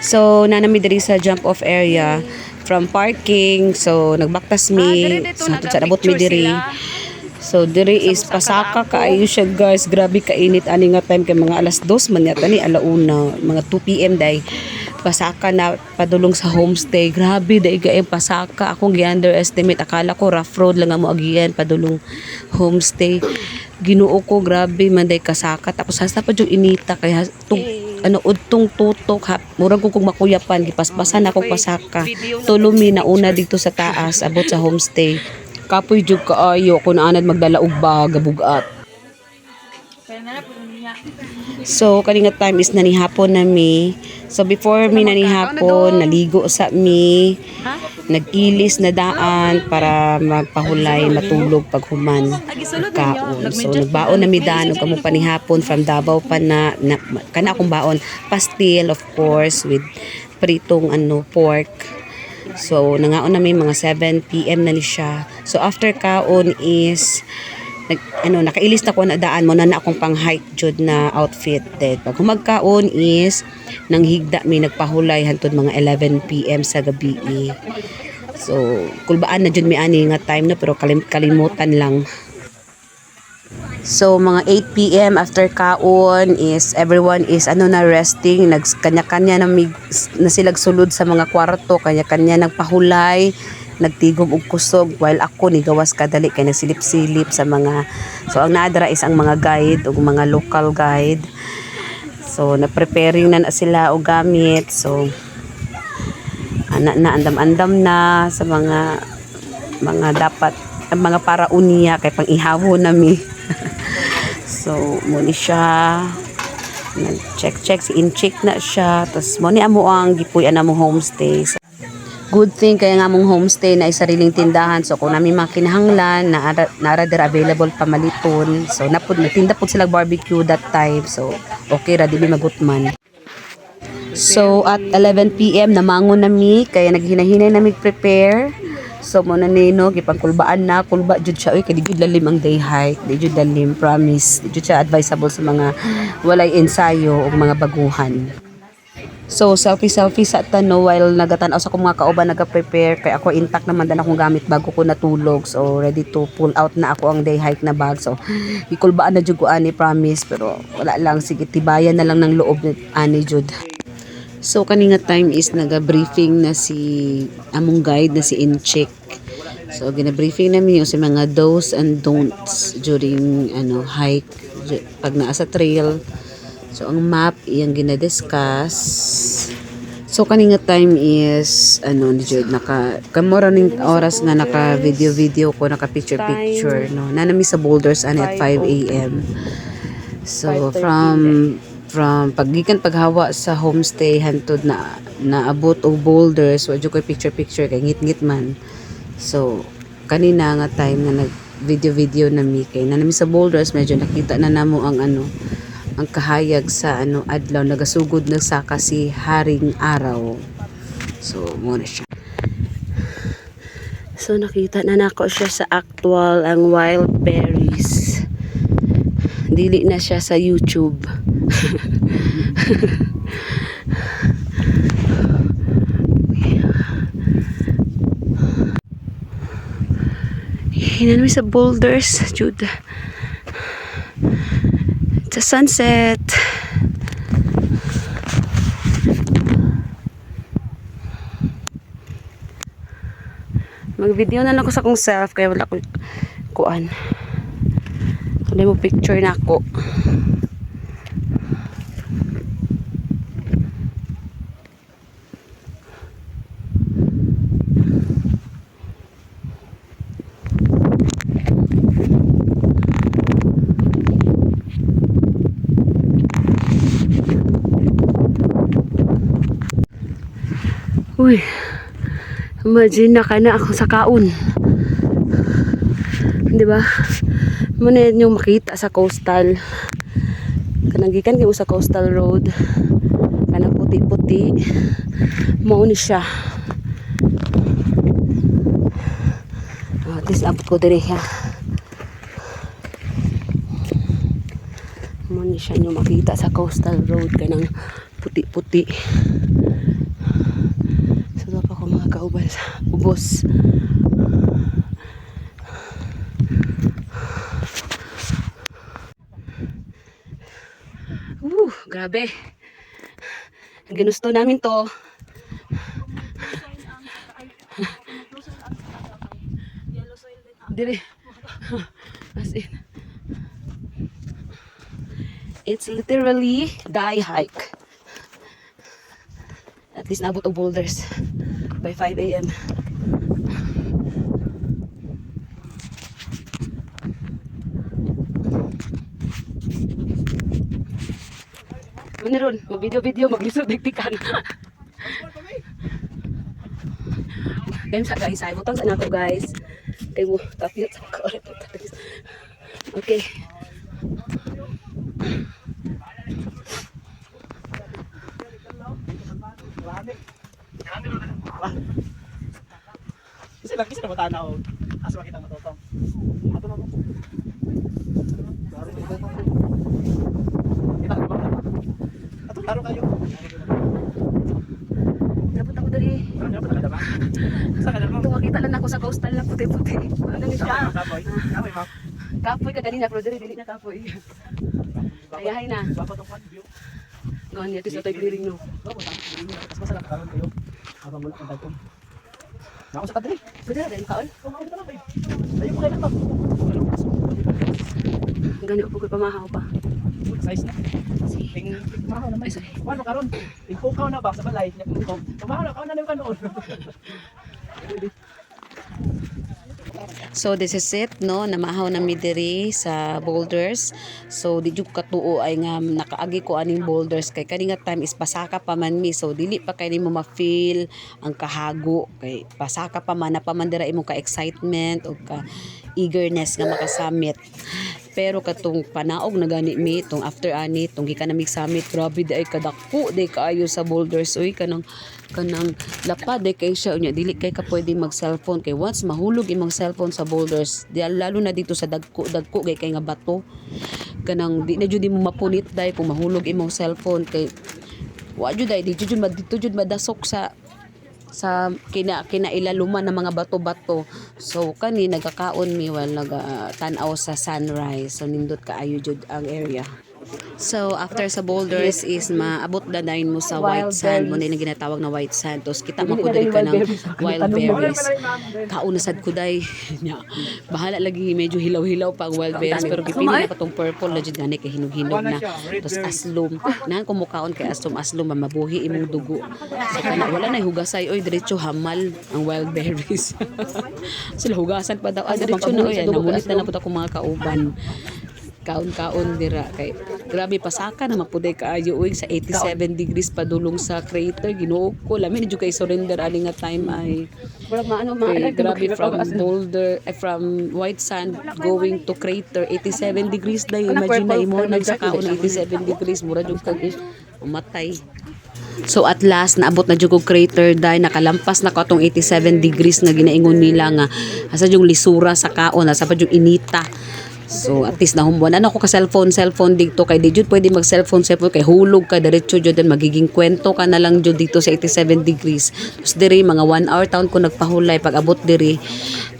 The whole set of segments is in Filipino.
So nanami diri sa jump off area from parking. So nagbaktas mi. So sa nabot mi diri. So diri is pasaka kaayo siya guys. Grabe kainit ani nga time kay mga alas 2 man yata ni alauna, mga 2 PM day. Pasaka na padulong sa homestay. Grabe dai gaay pasaka. Akong gi-underestimate, akala ko rough road lang amo agiyan padulong homestay. Ginoo ko grabe man day kasaka, tapos hasta pa jud inita kay ano udtong tutok ha. Murag ko kung makuyapan gipaspasan ako pasaka. Tulumi na una dito sa taas abot sa homestay. Kapoy jud kaayo kun anad magdala og bag bugat. So kaninga time is nanihapon na mi. So before mi nanihapon naligo sa mi. Nag-ilis na daan para magpahulay matulog paghuman kaon. So nagbaon na mi daan ug kamo panihapon from Davao pa na kana akong baon pastil of course with pritong pork. So nangaon na mi mga 7 PM na ni siya. So after kaon is nakailis na ko na daan mo na akong pang hike jud na outfit then pag humagkaon is nang higda mi nagpahulay hantod mga 11 PM sa gabi. So kulbaan na jud mi ani nga time na pero kalimutan lang. So mga 8 PM after kaon is everyone is na resting, kanya-kanya na silag sulod sa mga kwarto, kanya-kanya nagpahulay, nagtigom og kusog while ako ni gawas kadali kay nagsilip-silip sa mga ang naadra is ang mga guide ug mga local guide. So na-preparing na sila og gamit. So andam-andam na sa mga dapat mga paraunia kay pang-ihawo nami. So mo ni siya nag-check si in-check na siya tapos mo ni amo ang gipuy-an mo homestay. So, good thing kaya nga mong homestay na sariling tindahan. So kung nami mga kinahanglan nara there available pamaliton. So nagtinda pud sila barbecue that time. So okay ra dili magutman. So at 11 PM namangon nami kaya naghinahinay nami prepare. So mo na nino gipangkulbaan na kulba jud siya kay di jud lalim ang day hike, di jud lalim, promise. Di jud siya advisable sa mga walay ensayo o mga baguhan. So selfie sa tano while nagatan-aw sa akong mga kauban naga-prepare kay ako intact naman dan akong gamit bago ko natulog. So ready to pull out na ako ang day hike na bag. So ikulbaan na jud ko ani, promise, pero wala lang, sige tibayan na lang ng loob ani jud. So kaninga time is naga-briefing na si among guide na si Incheck. So gina-briefing namin yung sa mga do's and don'ts during hike pag naa sa trail. So ang map iyang gina-discuss. So kaninga time is kamora ning oras nga naka video ko, naka picture nanami sa boulders ani at 5 AM. So from paghawa sa homestay hantod na naabot og boulders wa jud koy picture kay ngit man. So kanina nga time nga nag video na mi kay nanami sa boulders medyo nakita na namo ang kahayag sa adlaw nagasugod na saka si Haring Araw. So mo na siya. So nakita na nako siya sa actual ang wild berries. Dili na siya sa YouTube. Hinan mi sa boulders Jude sa sunset. Mag video na lang ko sa akong self kaya wala ko kuan. Wala mo picture na ako. Uy, imagine na ako sa kaon. Diba? Muna yung makita sa coastal. Kananggikan kayo sa coastal road. Kanang puti-puti. Mauni siya. At least abot ko dire siya. Mauni siya yung makita sa coastal road. Kanang puti-puti. So pa ko mga kauban sa ubos. Grabe. Ginusto namin to. Dire. As in. It's literally die hike. At least nabot og boulders by 5 a.m. Ano ron? Mag-video-video, mag-lisod, diktikan. Game sa guys, ay butang sa nato guys. Kay mo tapit sa karet. Okay. Kasi na matanaw. Asa makita matotong. Ato na mo. Ato laro kayo. Dapat ako dali. Sa kanila mo. Makita lang ako sa coastal na puti-puti. Ano ni siya? Kapoy. Kapoy mo. Kapoy ka ganina pero dili na kapoy. Ayahay na. Babatukan view. Ngon yati sa tay clearing no. Mas masarap karon kayo. Habang wala kang dagkon. Nako sa kadri. Pwede na rin kaon. Ayo mo kayo na to. Gani ko pugod pamahaw pa. Size na. Ting mahaw na may. Ano karon? Ipukaw na ba sa balay? Mahaw na kaon na yung kanon. So this is it no, namahaw na mi diri sa boulders. So di jud katuo ay nga nakaagi ko aning boulders kay kani nga time is pasaka pa man mi. So dili pa kay nimo ma-feel ang kahago kay pasaka pa man dira imong ka excitement o ka eagerness nga makasamit. Pero katong panaog na gani mi tong after ani tong gikan na mi summit, grabe di ay kadako di kaayo sa boulders. Uy kanang lapad di kay siya unya dili kay ka pwede mag cellphone kay once mahulog imong cellphone sa boulders di lalo na dito sa dagko kay nga bato kanang di na jud mo mapunit dai kung mahulog imong cellphone kay wa jud dai dito jud madasok sa kinailaluman ng mga bato-bato. So kani nagkakaon mi while tan-aw sa sunrise. So nindot kaayo jud ang area. So after sa boulders is maabot na dayon mo sa white sand mo nila ginatawag na white sand. Tos kita man ko diri ka ng wild berries. Kaunasad ko day nya. Bahala lagi medyo hilaw-hilaw pa ang wild berries pero gipili na katong purple na jud gani kay hinog-hinog na. Tos aslom. Nan kumukaon kay aslom mabuhi imong dugo. So kana wala na hugasay oy diretso hamal ang wild berries. Sila hugasan pa daw diretso na oy namunit na pud ako mga kauban. Kaon dira kay grabe pasaka na mapuday kaayo uy sa 87 degrees padulong sa crater Ginoo ko lamin jud kay surrender ani nga time ay grabe from boulder from white sand going to crater 87 degrees na imagine na imo nagsakaon 87 degrees mura jud kag umatay. So at last naabot na jud og crater dai nakalampas na ko atong 87 degrees nga ginaingon nila nga asa yung lisura sa kaon asa pa yung inita. So at least nahumbuan ako ka cellphone dito kay di jud pwede mag cellphone kay hulog ka diretso jud magiging kwento ka na lang jud dito sa 87 degrees. Tapos diri mga 1 hour taon ko nagpahulay pag abot diri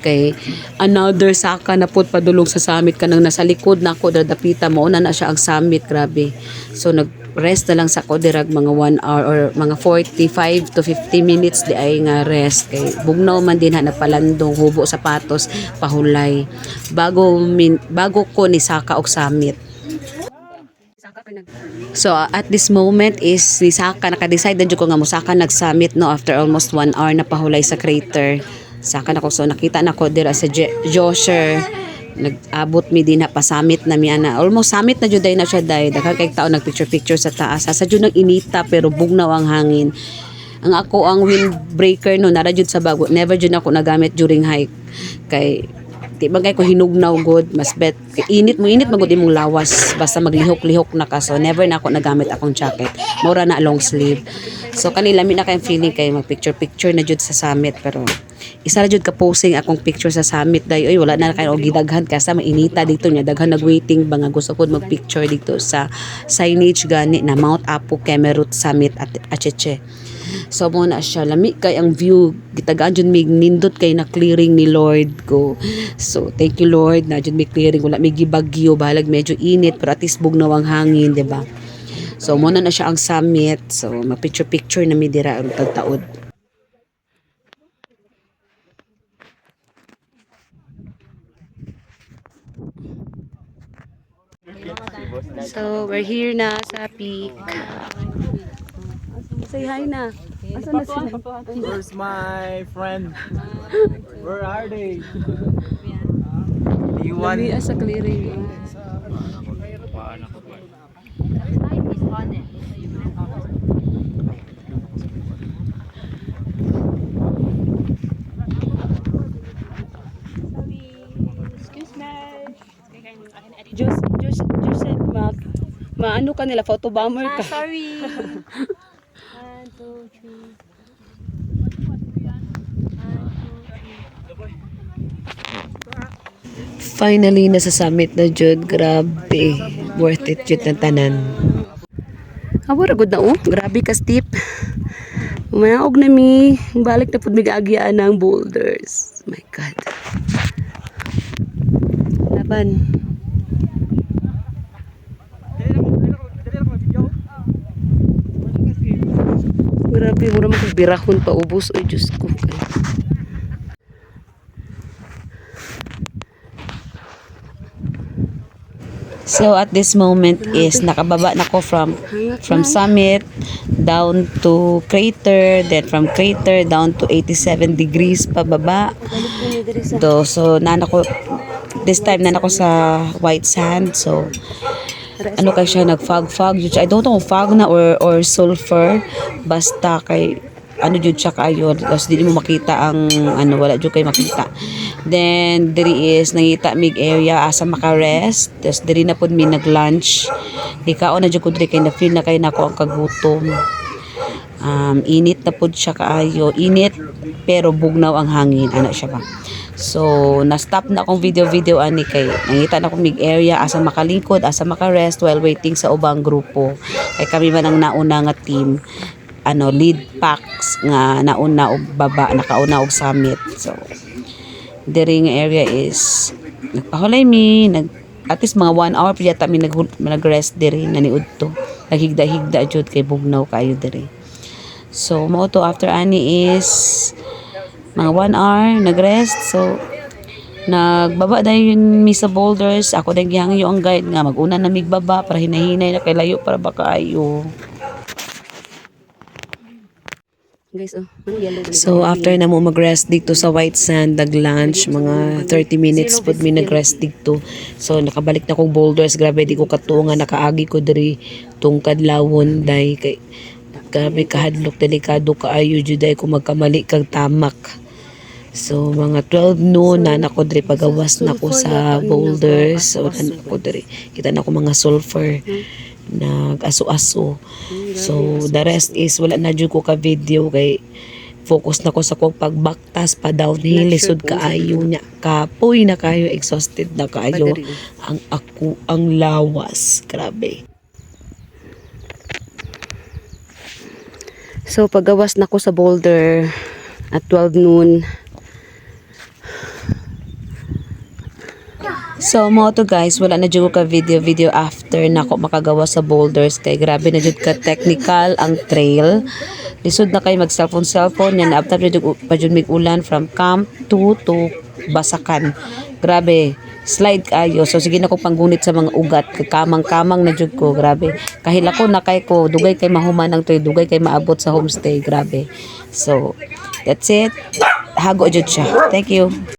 kay another saka na pud padulong sa summit kanang nasa likod nako dadapita mo na siya ang summit grabe. So rest na lang sa ko dirag mga 1 hour or mga 45 to 50 minutes di ay nga rest kay bugnaw man din ha nagpalandong hubo sapatos pahulay bago ko ni saka og summit. So at this moment is ni saka naka-decide na jud ko nga musaka nag-summit no after almost 1 hour na pahulay sa crater. Saka na ko so nakita na ko dira sa Josher nag-abot mi din pa summit na mi ana almost summit na jud na siya dai daghang kay taon nag picture sa taas sa jud nang inita pero bugnaw ang hangin ang ako ang windbreaker no nara jud sa bag never jud ako nagamit during hike kay di bagay ko hinugnaw good mas bet kay init magud imong lawas basta maglihok-lihok na ka so never na ako nagamit akong jacket mura na long sleeve. So kanila mi na kay feeling kay mag picture na jud sa summit, pero isa ra jud ka posing akong picture sa summit day. Oy, wala na kayo og gidaghan kasi mainita dito nya, daghan nag-waiting ba nga gusto pod mag-picture dito sa signage gani na Mount Apo Kemerut Summit at Acheche. So mo na siya, lami kay ang view, gitagaan jud mig nindot kay na clearing ni Lord ko. So thank you Lord na jud may clearing, wala may gibagyo, balag medyo init pero at least bugnaw ang hangin, di ba? So mo na siya ang summit. So ma-picture na mi dira ang tagtaod. So we're here na sa peak. Say hi na. Asa na sila? Where's my friend? Where are they? You want? Lami sa clearing. Joseph, maano ka nila, photo bomber ka. Sorry. 1, 2, 3. Finally, nasa summit na jud. Grabe. Worth it jud ng tanan. Awara good na oh. Grabe ka steep. Manaog na mi. Balik na pud mi gaagyaan ng boulders. My God. Laban. Grabe, mura magbirahon pa ubos. Oy, Diyos ko. So at this moment is nakababa na ko from summit down to crater, then from crater down to 87 degrees pababa. So nana ko this time nana ko sa white sand. So ano kay siya nag-fog. I don't know fog na or sulfur, basta kay ano jud siya kayo, tapos di mo makita ang ano, wala jud kay makita. Then diri is nangita mig area asa makarest, tapos diri na pud mi nag-lunch. Ikaw na jud ko diri kay na feel na kay nako ang kagutom. Init na pud siya kaayo, init pero bugnaw ang hangin, ana siya ba. So na-stop na akong video ani kay nangita na ko mig area asa makalingkod, asa makarest while waiting sa ubang grupo. Kay kami man ang nauna nga team, ano, lead packs nga nauna og baba, nakauna og summit. So diri nga area is nagpahulay mi, at least mga 1 hour pud yata mi nag-rest diri, naniud to, naghigda-higda jud kay bugnaw kayo diri. So mao to, after ani is mga 1 hour nag-rest. So nagbaba na yun mi sa boulders, ako din gihangyo ang guide nga mag-una na migbaba para hinahinay na kay layo para baka ayo. Guys, so after na mo mag-rest dito sa white sand, nag-lunch, mga 30 minutes pud mi nag-rest dito. So nakabalik na kong boulders, grabe di ko katuwa nga nakaagi ko diri tungkad lawon day kay grabe kahadlok, delikado kaayo jud day kung magkamali kag tamak. So mga 12 noon na nako diri pagawas na ko sa boulders. So nako diri kita na ko mga sulfur nag-aso-aso. So the rest is wala na jud ko ka video kay focus na ko sa kong pagbaktas pa downhill, lisod kaayo nya, kapoy na kayo, exhausted na kayo ang lawas, grabe. So pagawas na ko sa boulder at 12 noon. So mo to guys, wala na jud ka video after nako makagawa sa boulders kay grabe na jud ka technical ang trail. Lisod na kay mag cellphone yan, after pa jud mig ulan from Camp 2 to Basakan. Grabe, slide kayo. So sige na ko panggunit sa mga ugat, kamang na jud ko, grabe. Kahila ko na kay ko dugay kay mahuman ang trail, dugay kay maabot sa homestay, grabe. So that's it. Hago jud siya. Thank you.